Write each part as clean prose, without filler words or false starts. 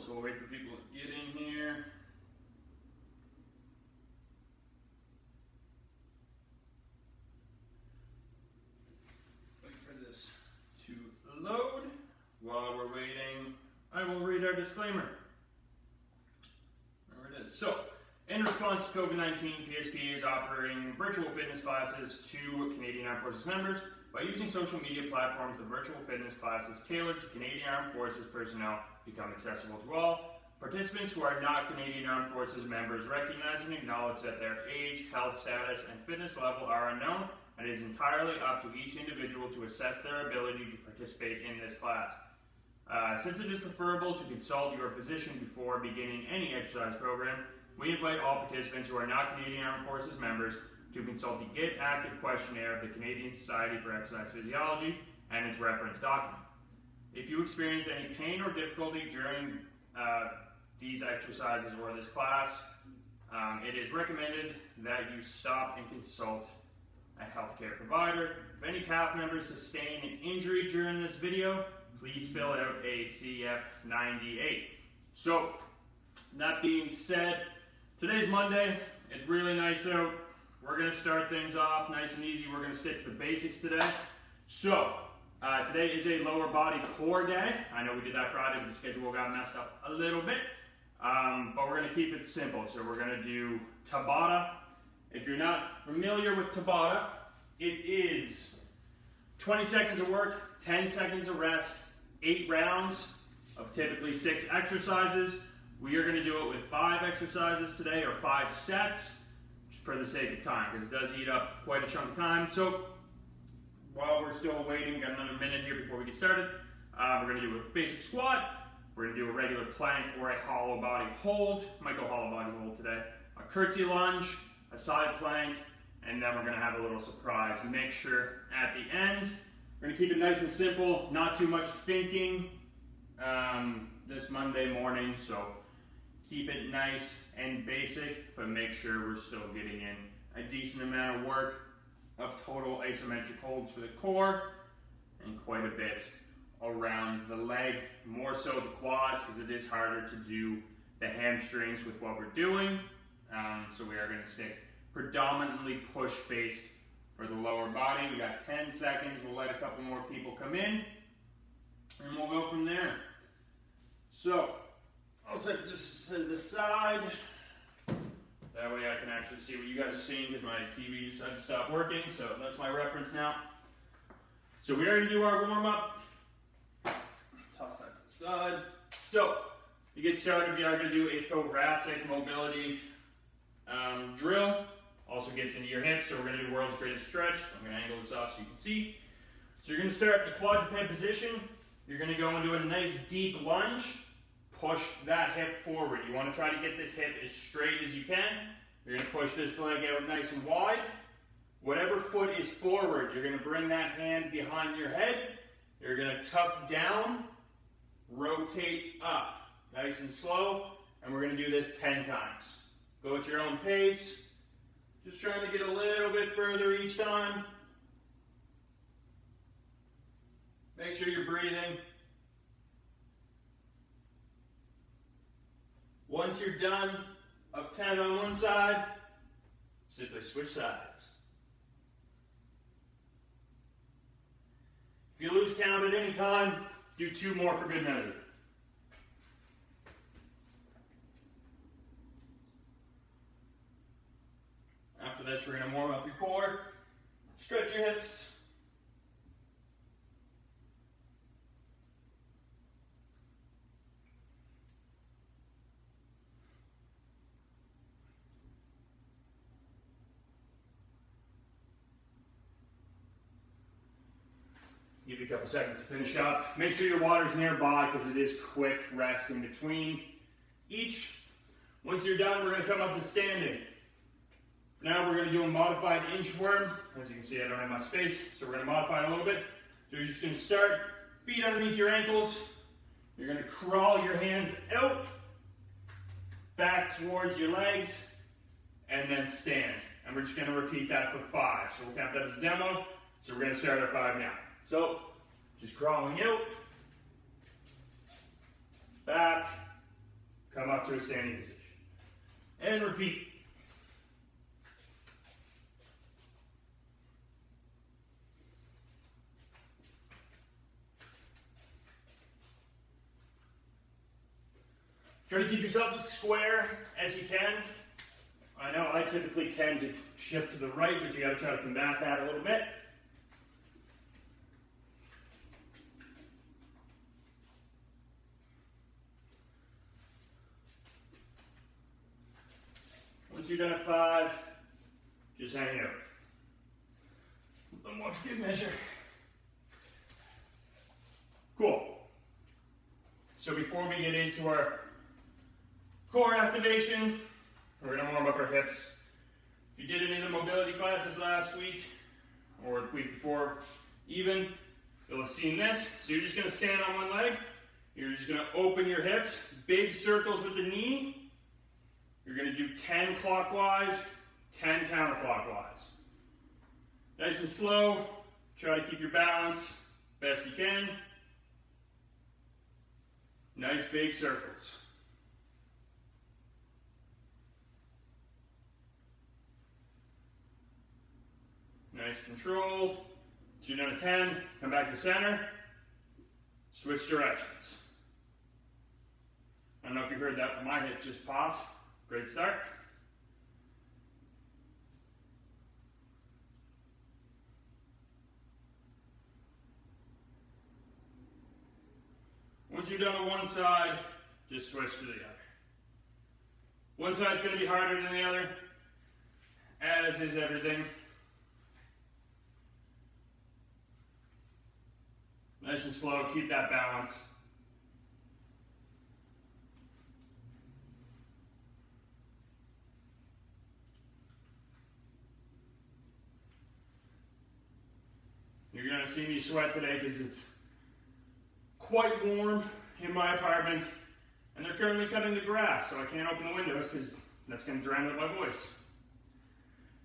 so we'll wait for people to get in here. Wait for this to load. While we're waiting, I will read our disclaimer. There it is. So, in response to COVID-19, PSP is offering virtual fitness classes to Canadian Armed Forces members. By using social media platforms, the virtual fitness classes tailored to Canadian Armed Forces personnel become accessible to all. Participants who are not Canadian Armed Forces members recognize and acknowledge that their age, health status, and fitness level are unknown, and it is entirely up to each individual to assess their ability to participate in this class. Since it is preferable to consult your physician before beginning any exercise program, we invite all participants who are not Canadian Armed Forces members to consult the Get Active Questionnaire of the Canadian Society for Exercise Physiology and its reference document. If you experience any pain or difficulty during these exercises or this class, it is recommended that you stop and consult a healthcare provider. If any CAF members sustain an injury during this video, please fill out a CF98. So, that being said, today's Monday. It's really nice out. We're going to start things off nice and easy. We're going to stick to the basics today. So, today is a lower body core day. I know we did that Friday, but the schedule got messed up a little bit. But we're going to keep it simple. So we're going to do Tabata. If you're not familiar with Tabata, it is 20 seconds of work, 10 seconds of rest, 8 rounds of typically 6 exercises. We are going to do it with 5 exercises today, or 5 sets, for the sake of time, because it does eat up quite a chunk of time. So while we're still waiting, got another minute here before we get started, we're going to do a basic squat, we're going to do a regular plank or a hollow body hold, might go hollow body hold today, a curtsy lunge, a side plank, and then we're going to have a little surprise mixture at the end. We're going to keep it nice and simple, not too much thinking this Monday morning, so keep it nice and basic, but make sure we're still getting in a decent amount of work of total isometric holds for the core, and quite a bit around the leg, more so the quads, because it is harder to do the hamstrings with what we're doing. So we are going to stick predominantly push-based for the lower body. We got 10 seconds, we'll let a couple more people come in, and we'll go from there. So, I'll set this to the side. That way I can actually see what you guys are seeing, because my TV decided to stop working, so that's my reference now. So we are going to do our warm-up. Toss that to the side. So, to get started, we are going to do a thoracic mobility drill. Also gets into your hips, so we're going to do the world's greatest stretch. I'm going to angle this off so you can see. So you're going to start in the quadruped position. You're going to go into a nice deep lunge. Push that hip forward. You want to try to get this hip as straight as you can. You're going to push this leg out nice and wide. Whatever foot is forward, you're going to bring that hand behind your head. You're going to tuck down, rotate up, nice and slow, and we're going to do this 10 times. Go at your own pace. Just trying to get a little bit further each time. Make sure you're breathing. Once you're done of 10 on one side, simply switch sides. If you lose count at any time, do 2 more for good measure. After this, we're going to warm up your core, stretch your hips. Give you a couple seconds to finish up. Make sure your water's nearby, because it is quick rest in between each. Once you're done, we're going to come up to standing. Now we're going to do a modified inchworm. As you can see, I don't have much space, so we're going to modify it a little bit. So you're just going to start, feet underneath your ankles. You're going to crawl your hands out, back towards your legs, and then stand. And we're just going to repeat that for 5. So we'll count that as a demo. So we're going to start at 5 now. So, just crawling out, back, to a standing position. And repeat. Try to keep yourself as square as you can. I know I typically tend to shift to the right, but you got to try to combat that a little bit. Once you're done at 5, just hang out. A little more for good measure. Cool. So before we get into our core activation, we're going to warm up our hips. If you did any of the mobility classes last week, or the week before even, you'll have seen this. So you're just going to stand on one leg. You're just going to open your hips, big circles with the knee. You're going to do 10 clockwise, 10 counterclockwise. Nice and slow. Try to keep your balance best you can. Nice big circles. Nice controlled. 2 down to 10. Come back to center. Switch directions. I don't know if you heard that, but my hip just popped. Great start. Once you're done on one side, just switch to the other. One side's going to be harder than the other, as is everything. Nice and slow, keep that balance. You're going to see me sweat today because it's quite warm in my apartment, and they're currently cutting the grass, so I can't open the windows because that's going to drown out my voice.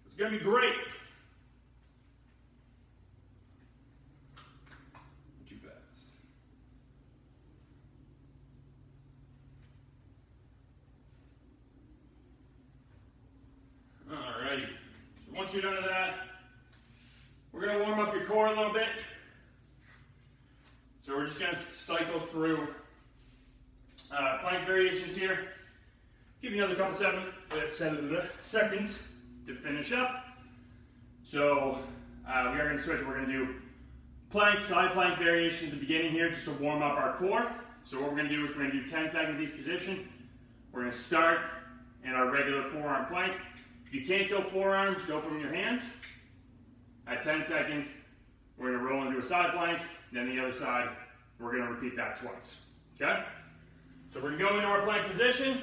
It's going to be great. Too fast. Alrighty. So once you're done with that, we're going to warm up your core a little bit. So we're just going to cycle through plank variations here. Give you another couple seconds to finish up. So we are going to switch. We're going to do plank, side plank variation at the beginning here just to warm up our core. So what we're going to do is we're going to do 10 seconds each position. We're going to start in our regular forearm plank. If you can't go forearms, go from your hands. At 10 seconds, we're going to roll into a side plank, then the other side, we're going to repeat that twice, okay? So we're going to go into our plank position.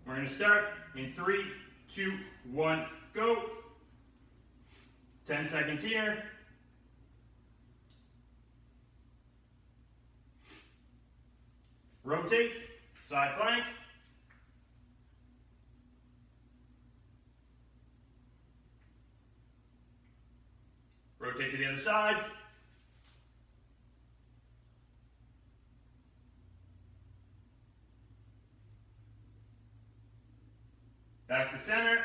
We're going to start in 3, 2, 1, go. 10 seconds here. Rotate, side plank. Rotate to the other side. Back to center.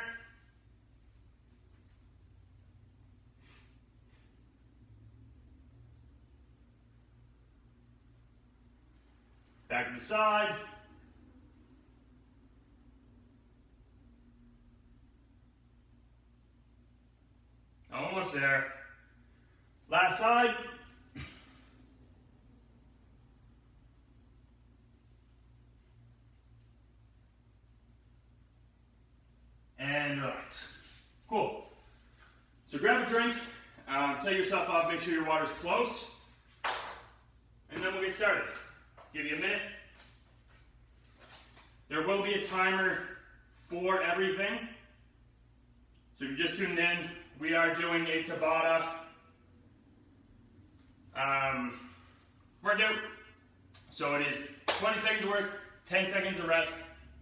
Back to the side. Almost there. Last side. And relax. Cool. So grab a drink, set yourself up, make sure your water's close, and then we'll get started. Give you a minute. There will be a timer for everything. So if you just tuned in, we are doing a Tabata workout. So it is 20 seconds of work, 10 seconds of rest,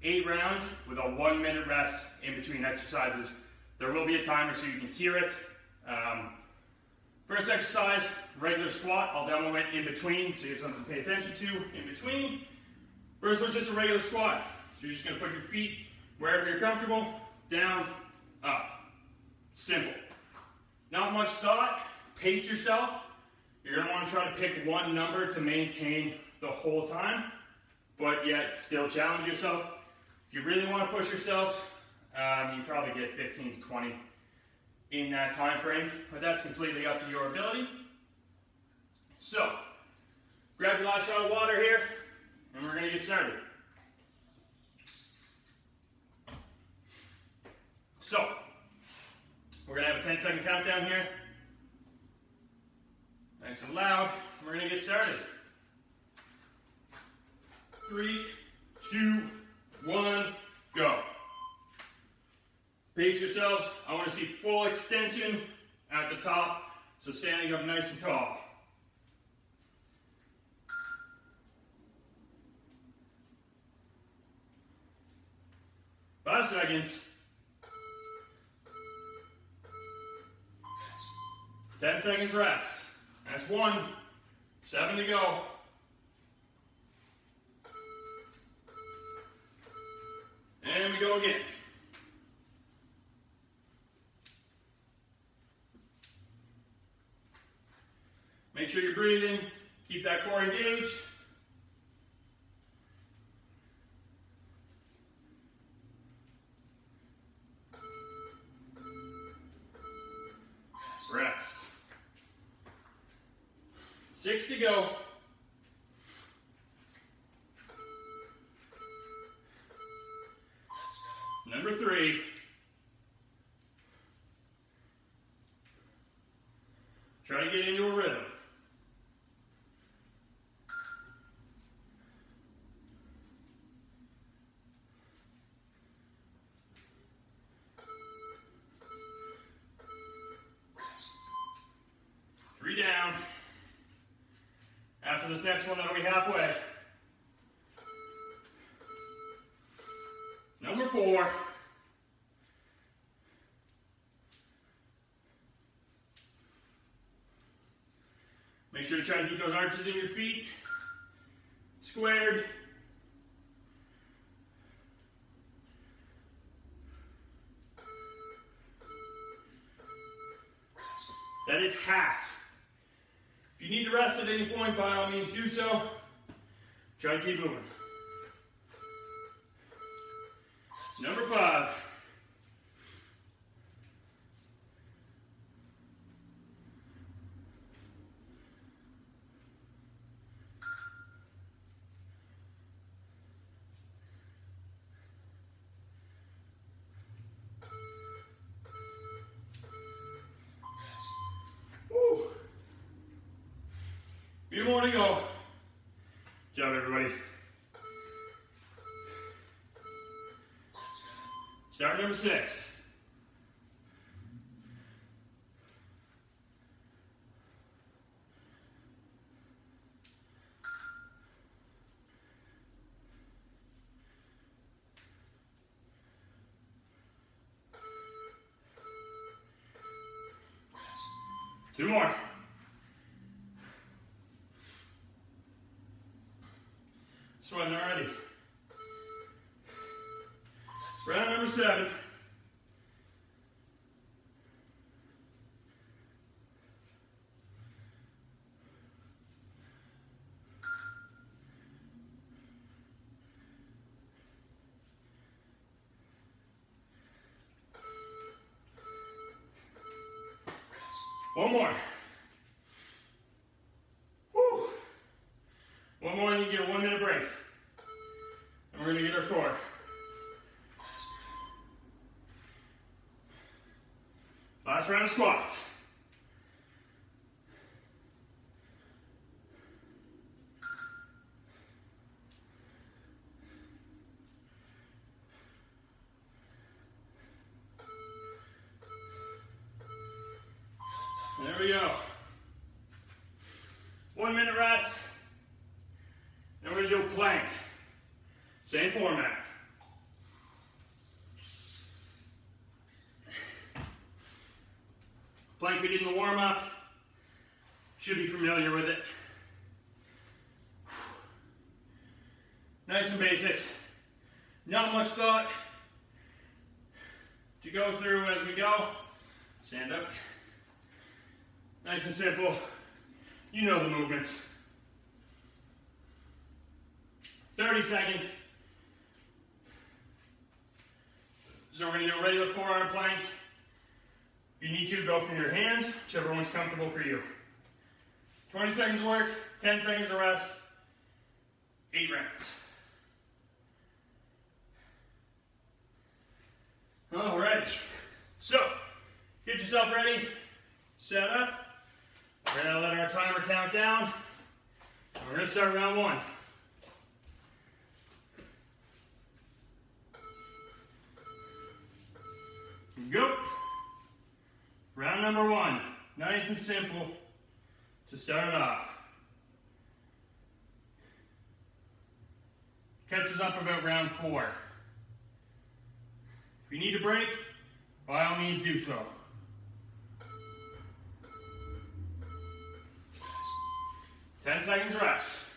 8 rounds with a 1 minute rest in between exercises. There will be a timer so you can hear it. First exercise, regular squat. I'll demo it in between so you have something to pay attention to in between. First one's just a regular squat. you're just going to put your feet wherever you're comfortable, down, up. Simple. Not much thought. Pace yourself. You're going to want to try to pick one number to maintain the whole time, but yet still challenge yourself. If you really want to push yourselves, you probably get 15 to 20 in that time frame, but that's completely up to your ability. So, grab your last shot of water here, and we're going to get started. So, we're going to have a 10-second countdown here. Nice and loud. We're going to get started. 3, 2, 1, go. Pace yourselves. I want to see full extension at the top, so standing up nice and tall. 5 seconds. 10 seconds rest. That's 1. 7 to go. And we go again. Make sure you're breathing. Keep that core engaged. Rest. 6 to go. Number 3. Try to get into a rhythm. Down. After this next one, that'll be halfway. Number 4. Make sure to try to keep those arches in your feet squared. That is half. If you need to rest at any point, by all means do so. Try to keep moving. Number 5. Few more to go. Good job, everybody. Start number 6. Two more. Sweating already. Round number 7. One more. Woo. One more and you get a 1-minute break. And we're going to get our core. Last round of squats. There we go. 1-minute rest. Then we're going to do a plank. Same format. Plank we did in the warm-up. Should be familiar with it. Nice and basic. Not much thought to go through as we go. Stand up. Nice and simple. You know the movements. 30 seconds. So we're going to do a regular forearm plank. If you need to, go from your hands, whichever one's comfortable for you. 20 seconds of work, 10 seconds of rest, 8 rounds. Alrighty, so get yourself ready, set up. We're going to let our timer count down. And we're going to start round 1. Go. Round number 1, nice and simple to start it off. Catches up about round 4. If you need a break, by all means do so. Ten seconds rest.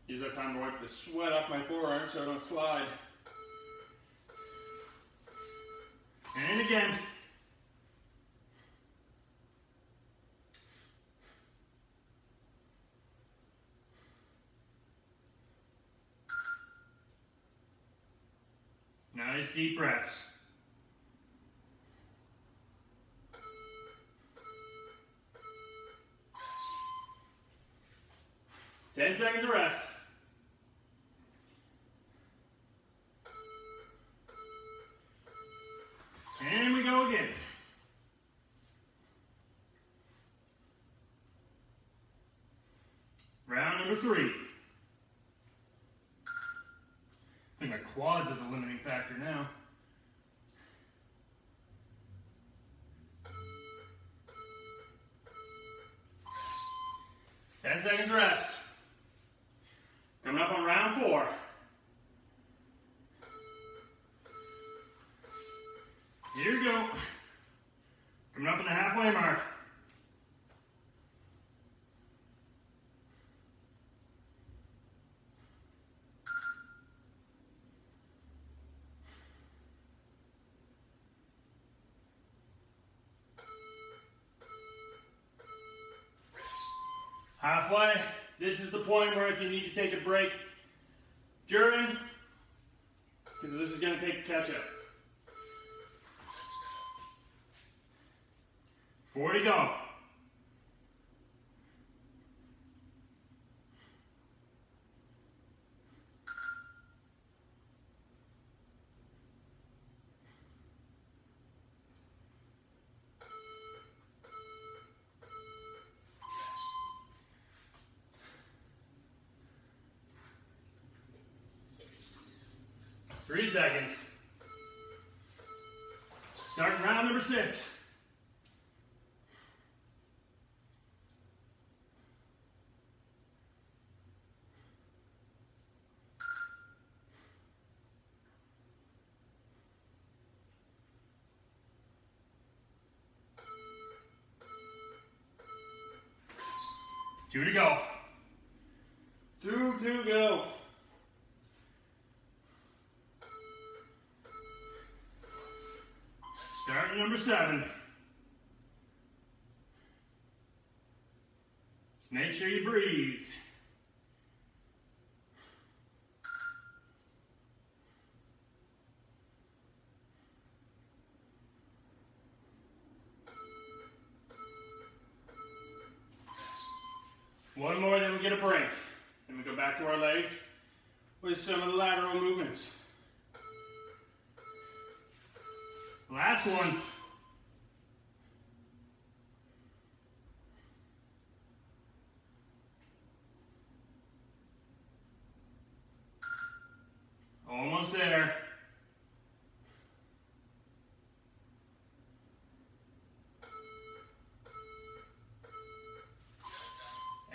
Use that time to wipe the sweat off my forearm so I don't slide. And again. Nice deep breaths. Ten seconds of rest. And we go again. Round number 3. I think my quads are the limiting factor now. Ten seconds rest. Coming up on round 4. Here we go. Coming up in the halfway mark. Halfway. This is the point where if you need to take a break during, because this is going to take a catch up. 4 to go. Three seconds. Starting round number 6. Two to go. 2 to go. Starting number 7. Just make sure you breathe. One more, then we get a break. Then we go back to our legs with some of the lateral movements. Last one. Almost there.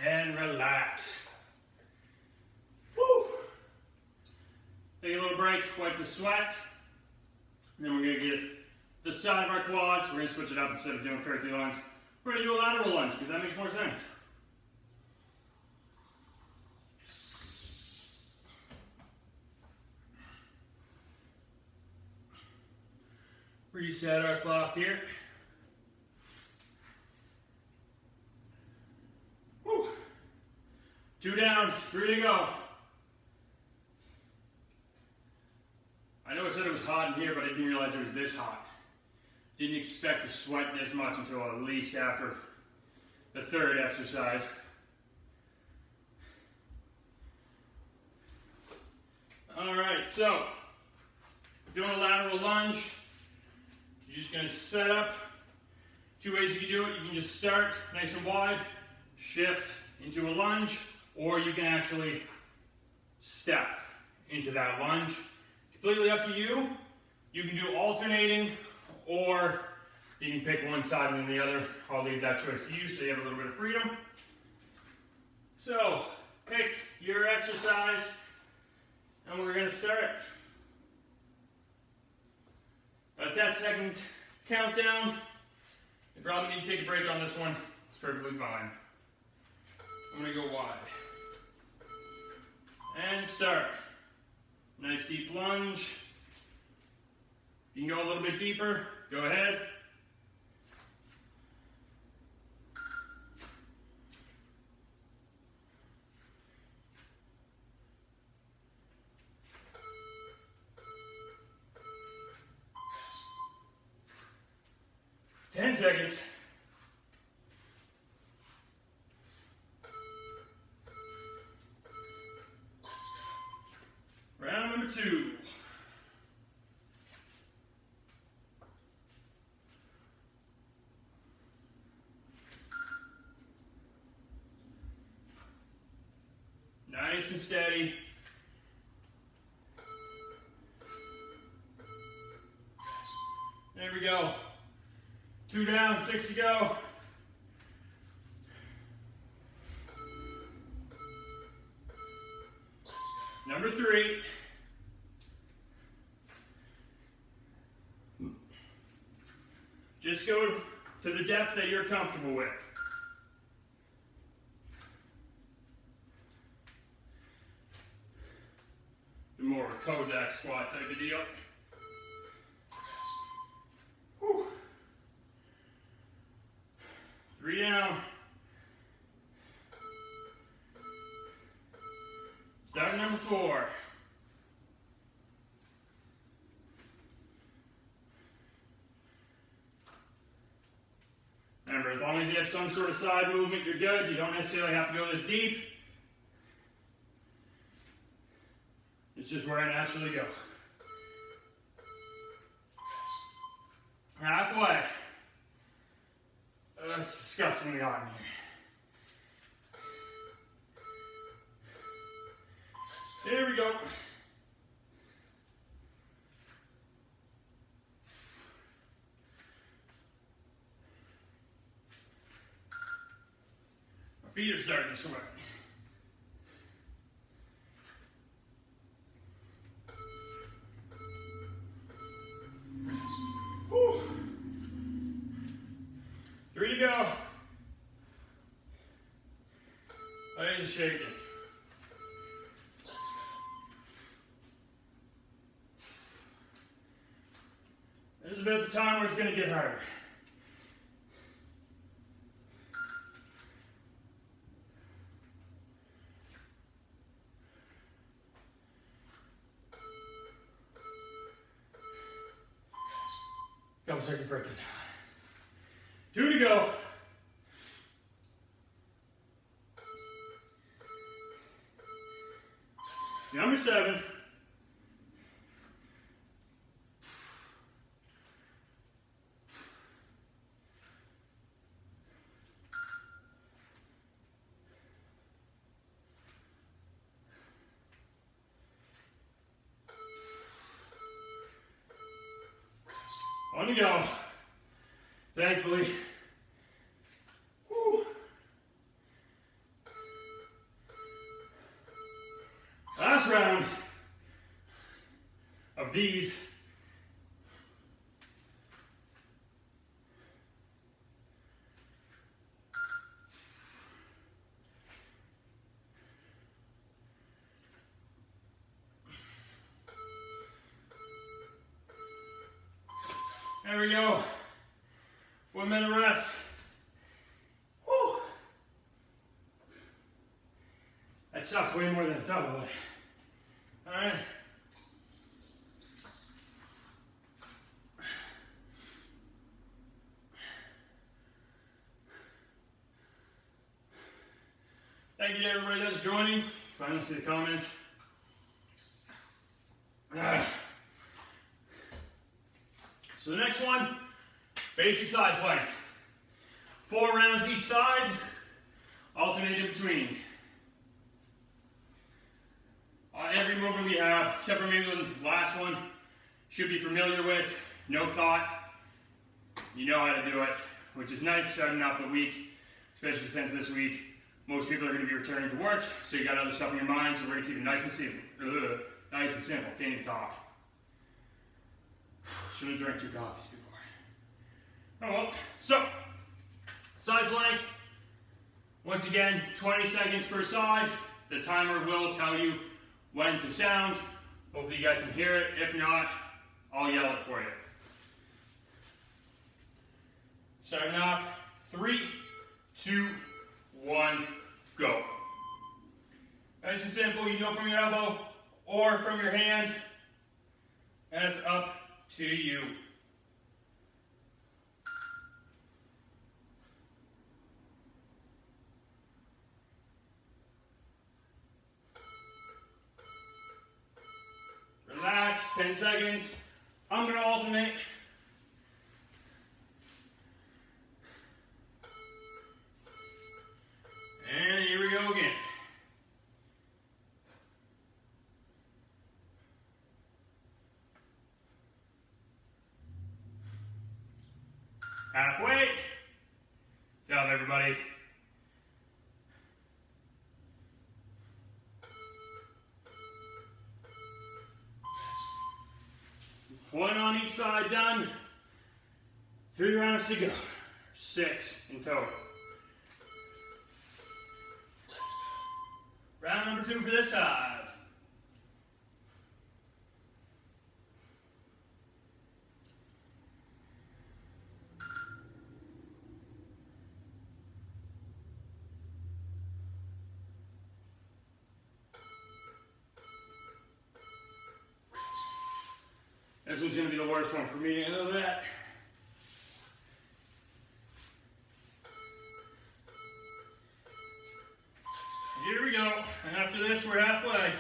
And relax. Woo! Take a little break, wipe the sweat. And then we're going to get the side of our quads. We're going to switch it up instead of doing curtsy lunge. We're going to do a lateral lunge because that makes more sense. Reset our clock here. Whew. 2 down, 3 to go. I know I said it was hot in here, but I didn't realize it was this hot. Didn't expect to sweat this much until at least after the 3rd exercise. All right, so doing a lateral lunge. You're just going to set up. 2 ways you can do it. You can just start nice and wide, shift into a lunge, or you can actually step into that lunge. Completely up to you. You can do alternating, or you can pick one side and then the other. I'll leave that choice to you so you have a little bit of freedom. So, pick your exercise, and we're going to start. A 10-second countdown. You probably need to take a break on this one. It's perfectly fine. I'm going to go wide. And start. Nice deep lunge. If you can go a little bit deeper, go ahead. Ten seconds. Round number 2. Nice and steady. There we go. 2 down, 6 to go. Number 3. Just go to the depth that you're comfortable with. Do more of a Cossack squat type of deal. Whew. 3 down. Start number 4. Remember, as long as you have some sort of side movement, you're good. You don't necessarily have to go this deep. It's just where I naturally go. Halfway. It's disgustingly hot in here. There we go. My feet are starting to sweat. Whew. 3 to go. Legs are shaking. This is about the time where it's going to get harder. Couple seconds break it. 2 to go. Number 7. On to go. Thankfully. Whew. Last round of these. There we go. 1 minute rest. Whew. That sucked way more than I thought it would. All right. Thank you to everybody that's joining. Finally see the comments. So the next one, basic side plank. 4 rounds each side, alternate in between. Every movement we have, except for maybe the last one, should be familiar with, no thought. You know how to do it, which is nice starting off the week, especially since this week most people are going to be returning to work, so you got other stuff in your mind, so we're going to keep it nice and simple. Nice and simple, can't even talk. Should have drank 2 coffees before. Oh well. So, side plank. Once again, 20 seconds per side. The timer will tell you when to sound. Hopefully you guys can hear it. If not, I'll yell it for you. Starting off, 3, 2, 1, go. Nice and simple. You go from your elbow or from your hand. And it's up to you. Relax, 10 seconds. I'm going to alternate. And here we go again. Halfway. Good job, everybody. One on each side done. 3 rounds to go. 6 in total. Round number 2 for this side. This one's going to be the worst one for me, I know that. Here we go, and after this we're halfway.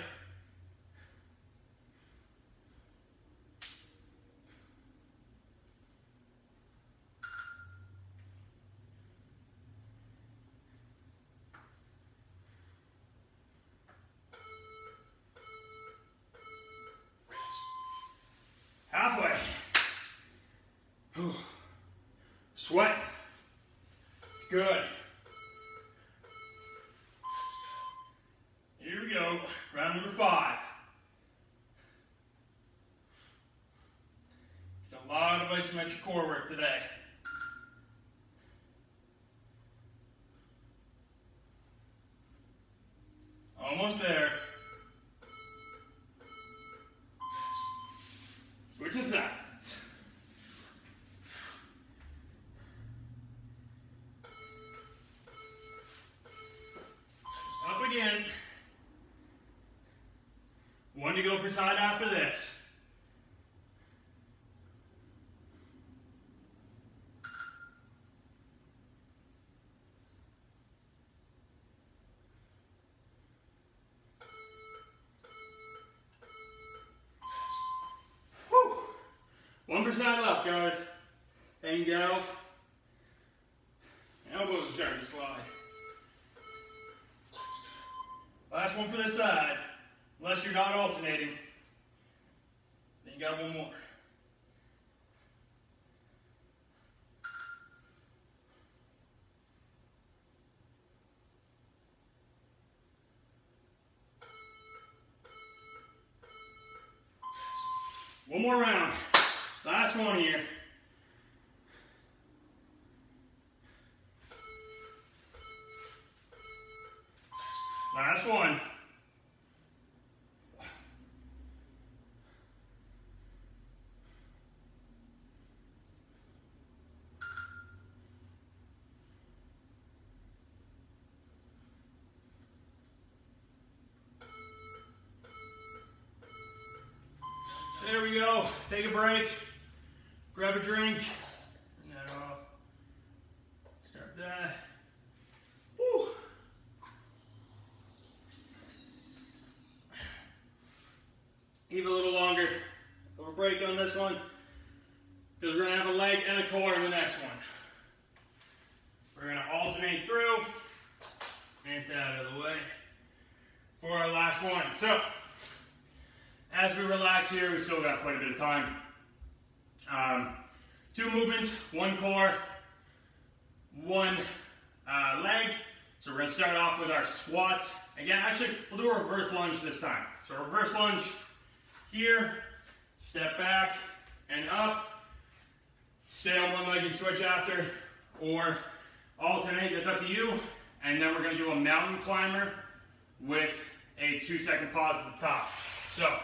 Halfway. Sweat. It's good. Here we go. Round number 5. A lot of isometric core work today. Almost there. Switching sides. Up again. 1 to go per side after this. Whew. 1% left, guys and gals. Elbows are starting to slide. Last one for this side. Unless you're not alternating, then you got 1 more. One more round. Last one here. Last one. there we go. Take a break. Grab a drink. Turn that off. Start that. Woo. Even a little longer. A little break on this one. Because we're going to have a leg and a core in the next one. We're going to alternate through. Get that out of the way for our last one. So, as we relax here, we still got quite a bit of time. 2 movements, 1 core, 1 leg. So we're going to start off with our squats. Again, actually, we'll do a reverse lunge this time. So reverse lunge here, step back and up. Stay on one leg and switch after, or alternate, that's up to you. And then we're going to do a mountain climber with a 2-second pause at the top. So,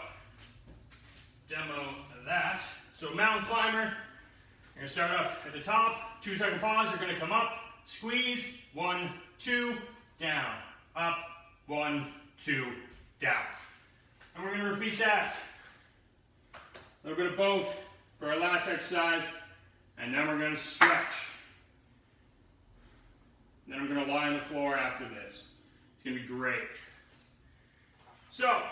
demo of that. So mountain climber, you're going to start up at the top, 2-second pause, you're going to come up, squeeze, 1, 2, down, up, 1, 2, down. And we're going to repeat that. A little bit of both for our last exercise, and then we're going to stretch. Then I'm going to lie on the floor after this. It's going to be great. So,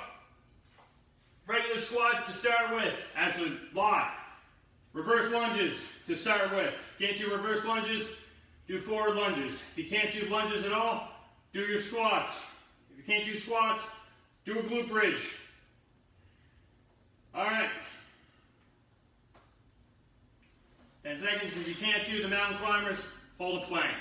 regular squat to start with. Actually, lie. Reverse lunges to start with. If you can't do reverse lunges, do forward lunges. If you can't do lunges at all, do your squats. If you can't do squats, do a glute bridge. All right. 10 seconds. If you can't do the mountain climbers, hold a plank.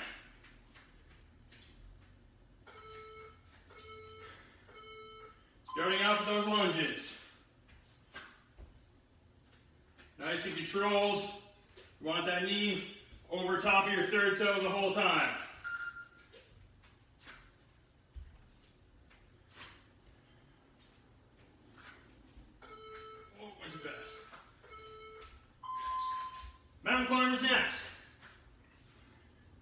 Starting off with those lunges. Nice and controlled. You want that knee over top of your third toe the whole time. Oh, went too fast. Mountain climbers next.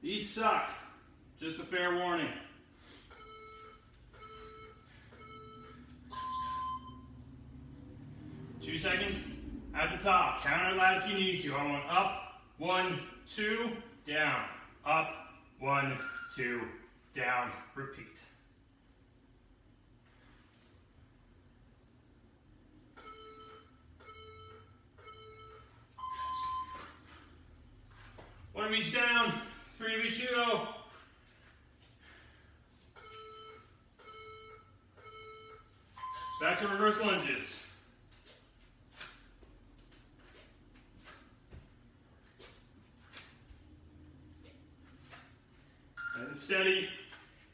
These suck. Just a fair warning. Two seconds at the top. Counter that if you need to. I want up, 1, 2, down. Up, 1, 2, down. Repeat. One of each down, 3 of each go. Back to reverse lunges. Nice and steady.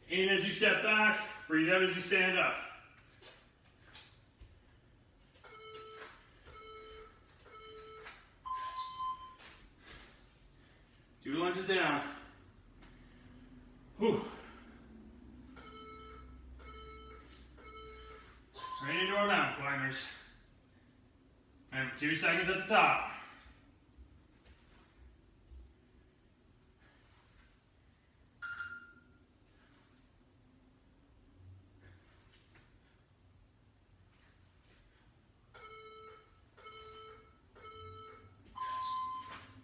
In as you step back, breathe out as you stand up. Two lunges down. Whew. Right into our mountain climbers. And 2 seconds at the top.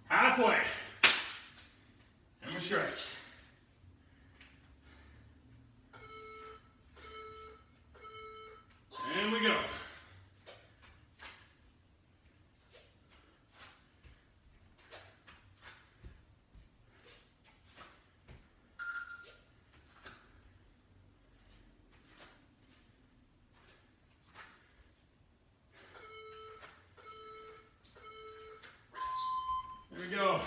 Halfway. And we stretch. And we go. There we go.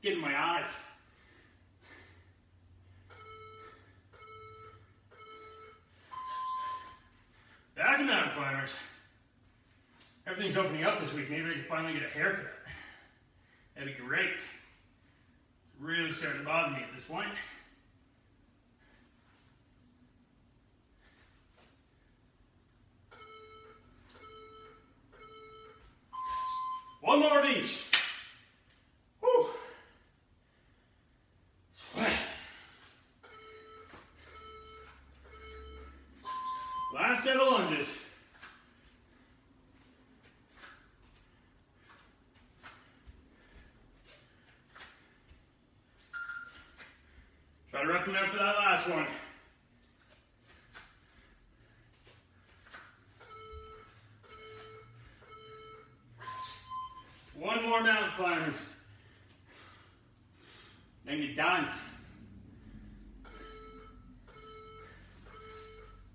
Get in my eyes. Back to mountain climbers. Everything's opening up this week. Maybe I can finally get a haircut. That'd be great. It's really starting to bother me at this point. One more of each. Whew. Sweat. Last set of lunges. repping out for that last one. One more mountain climbers. Then you're done.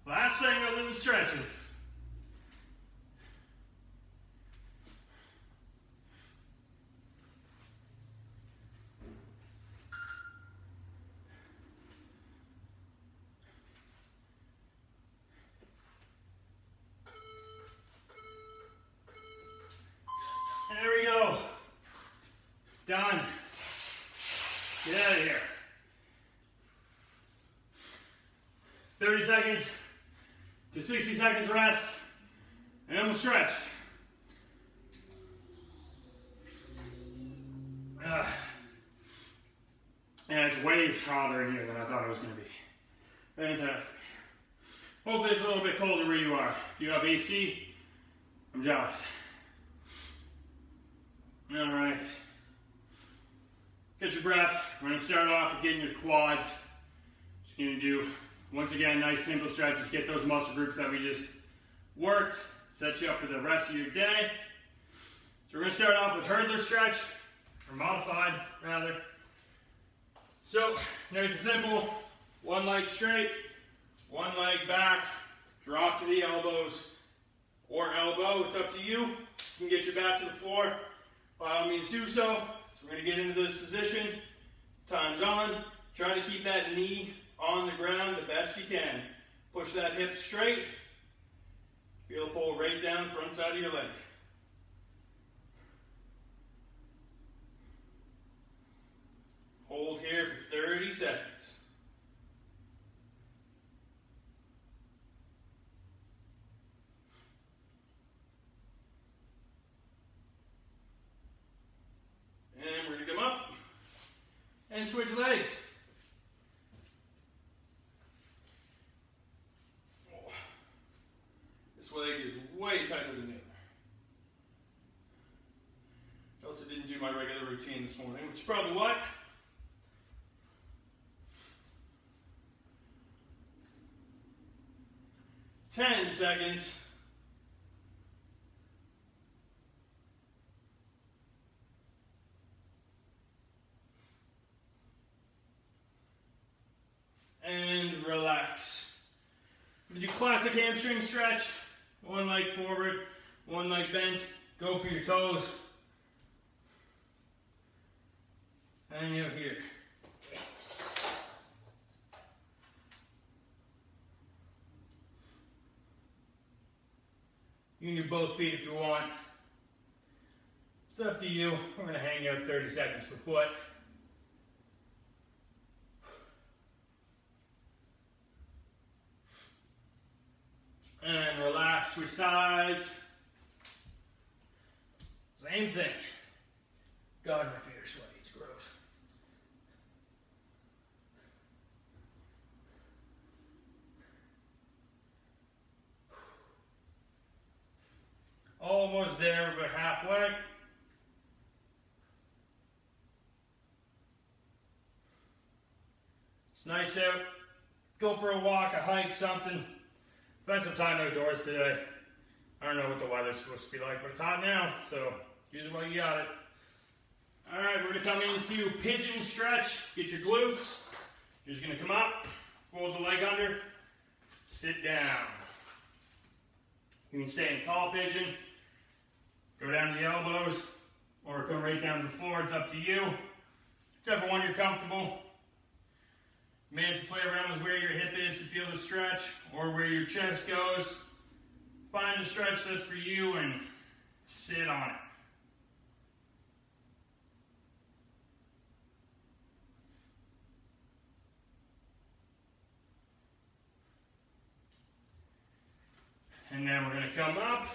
Last thing other than stretching. There we go. Done. Get out of here. 30 seconds to 60 seconds rest, and then we'll stretch. And it's way hotter in here than I thought it was going to be. Fantastic. Hopefully it's a little bit colder where you are. If you have AC, I'm jealous. All right. Get your breath. We're going to start off with getting your quads. Just going to do, once again, nice simple stretches. Get those muscle groups that we just worked. Set you up for the rest of your day. So we're going to start off with hurdler stretch, or modified rather. So, nice and simple. One leg straight, one leg back, drop to the elbows or elbow. It's up to you. You can get your back to the floor. By all means do so. So we're going to get into this position. Time's on. Try to keep that knee on the ground the best you can. Push that hip straight. Feel the pull right down the front side of your leg. Hold here for 30 seconds. And we're going to come up and switch legs. This leg is way tighter than the other. I also didn't do my regular routine this morning, which is probably why. Ten seconds. And relax. We do classic hamstring stretch. One leg forward, one leg bent. Go for your toes. And you're here. You can do both feet if you want. It's up to you. We're going to hang out 30 seconds per foot. And relax, switch sides. Same thing. God, my feet are sweaty, it's gross. Almost there, but halfway. It's nice out. Go for a walk, a hike, something. Spend some time outdoors today. I don't know what the weather's supposed to be like, but it's hot now, so use it while you got it. Alright, we're going to come into pigeon stretch. Get your glutes. You're just going to come up, fold the leg under, sit down. You can stay in tall pigeon, go down to the elbows, or come right down to the floor. It's up to you. Whichever one you're comfortable. Man, to play around with where your hip is to feel the stretch, or where your chest goes. Find a stretch that's for you and sit on it. And then we're going to come up,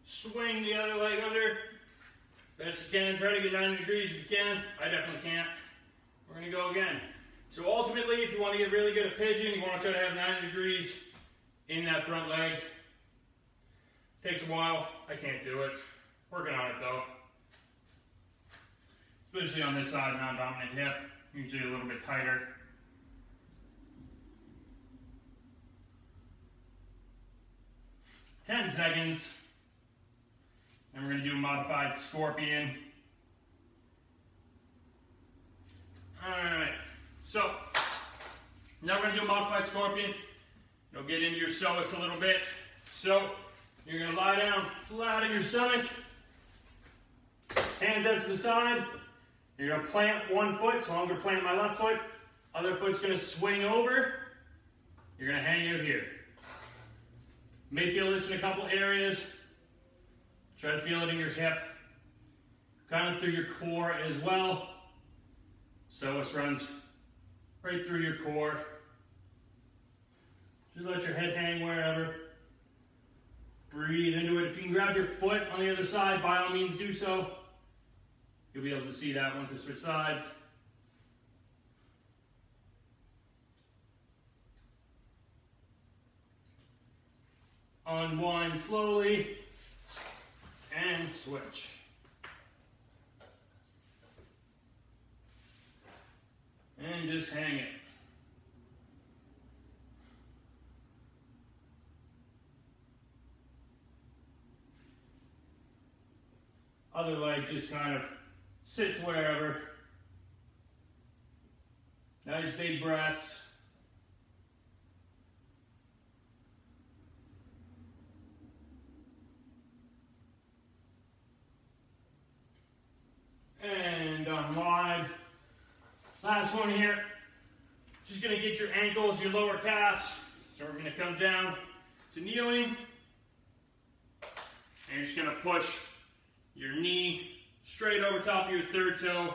swing the other leg under. Best you can, try to get 90 degrees if you can. I definitely can't. We're going to go again. So ultimately, if you want to get really good at pigeon, you want to try to have 90 degrees in that front leg. Takes a while. I can't do it. Working on it though. Especially on this side, non-dominant hip. Usually a little bit tighter. 10 seconds. And we're going to do a modified scorpion. Alright, so now we're going to do a modified scorpion. You'll get into your psoas a little bit. So you're going to lie down flat on your stomach, hands out to the side. You're going to plant one foot, so I'm going to plant my left foot. Other foot's going to swing over. You're going to hang out here. You may feel this in a couple areas. Try to feel it in your hip, kind of through your core as well. Psoas runs right through your core. Just let your head hang wherever. Breathe into it. If you can grab your foot on the other side, by all means do so. You'll be able to see that once I switch sides. Unwind slowly and switch. And just hang it. Other leg just kind of sits wherever. Nice big breaths. And unwind. Last one here. Just going to get your ankles, your lower calves. So we're going to come down to kneeling. And you're just going to push your knee straight over top of your third toe.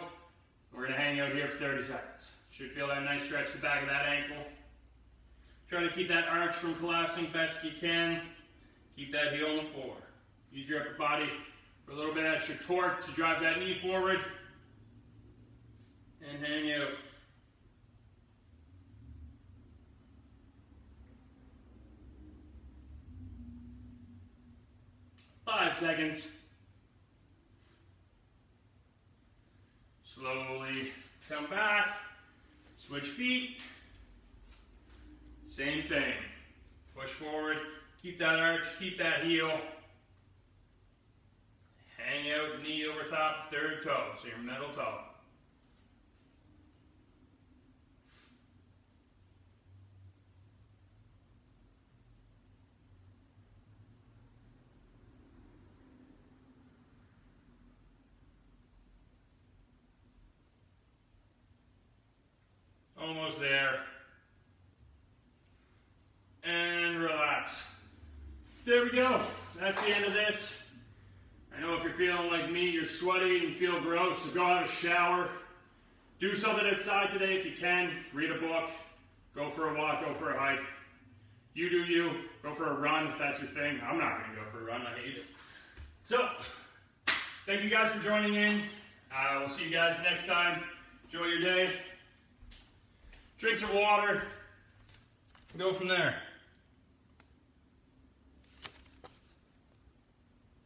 We're going to hang out here for 30 seconds. Should feel that nice stretch the back of that ankle. Try to keep that arch from collapsing best you can. Keep that heel on the floor. Use your upper body for a little bit extra torque to drive that knee forward. And hang out. Five seconds. Slowly come back. Switch feet. Same thing. Push forward. Keep that arch. Keep that heel. Hang out, knee over top, third toe, so your middle toe. Almost there. And relax. There we go. That's the end of this. I know if you're feeling like me, you're sweaty and feel gross, so go have a shower. Do something outside today if you can. Read a book. Go for a walk. Go for a hike. You do you. Go for a run if that's your thing. I'm not going to go for a run. I hate it. So, thank you guys for joining in. We'll see you guys next time. Enjoy your day. Drink some water. Go from there.